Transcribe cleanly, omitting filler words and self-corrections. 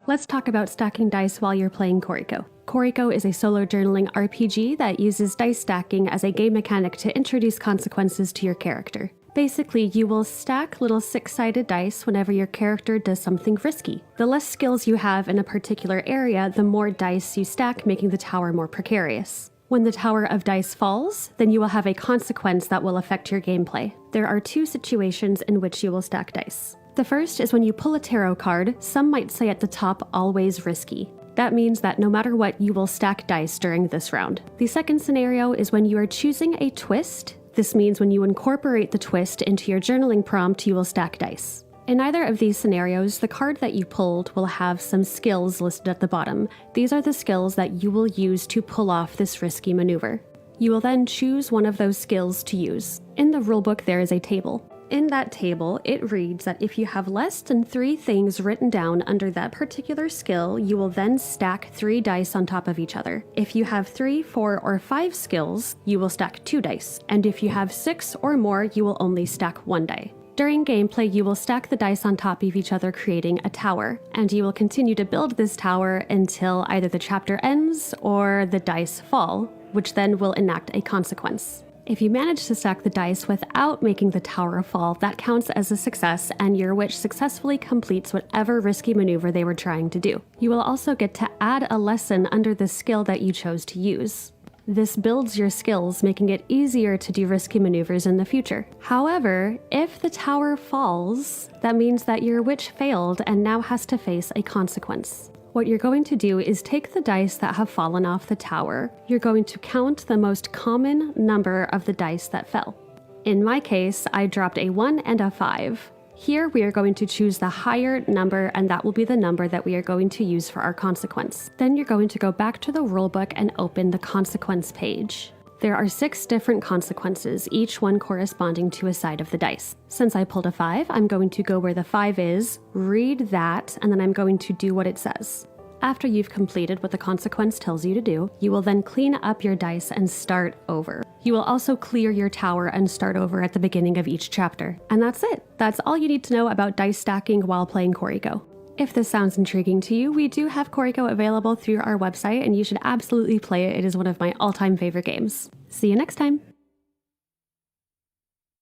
Let's talk about stacking dice while you're playing Koriko. Koriko is a solo journaling RPG that uses dice stacking as a game mechanic to introduce consequences to your character. Basically, you will stack little 6-sided dice whenever your character does something risky. The less skills you have in a particular area, the more dice you stack, making the tower more precarious. When the tower of dice falls, then you will have a consequence that will affect your gameplay. There are 2 situations in which you will stack dice. The first is when you pull a tarot card, some might say at the top, always risky. That means that no matter what, you will stack dice during this round. The second scenario is when you are choosing a twist. This means when you incorporate the twist into your journaling prompt, you will stack dice. In either of these scenarios, the card that you pulled will have some skills listed at the bottom. These are the skills that you will use to pull off this risky maneuver. You will then choose one of those skills to use. In the rulebook, there is a table. In that table, it reads that if you have less than 3 things written down under that particular skill, you will then stack 3 dice on top of each other. If you have 3, 4, or 5 skills, you will stack 2 dice. And if you have 6 or more, you will only stack 1 die. During gameplay, you will stack the dice on top of each other, creating a tower. And you will continue to build this tower until either the chapter ends or the dice fall, which then will enact a consequence. If you manage to stack the dice without making the tower fall, that counts as a success, and your witch successfully completes whatever risky maneuver they were trying to do. You will also get to add a lesson under the skill that you chose to use. This builds your skills, making it easier to do risky maneuvers in the future. However, if the tower falls, that means that your witch failed and now has to face a consequence. What you're going to do is take the dice that have fallen off the tower. You're going to count the most common number of the dice that fell. In my case, I dropped a 1 and a 5. Here we are going to choose the higher number, and that will be the number that we are going to use for our consequence. Then you're going to go back to the rulebook and open the consequence page. There are 6 different consequences, each one corresponding to a side of the dice. Since I pulled a 5, I'm going to go where the 5 is, read that, and then I'm going to do what it says. After you've completed what the consequence tells you to do, you will then clean up your dice and start over. You will also clear your tower and start over at the beginning of each chapter. And that's it. That's all you need to know about dice stacking while playing Koriko. If this sounds intriguing to you, we do have Koriko available through our website, and you should absolutely play it. It is one of my all-time favorite games. See you next time!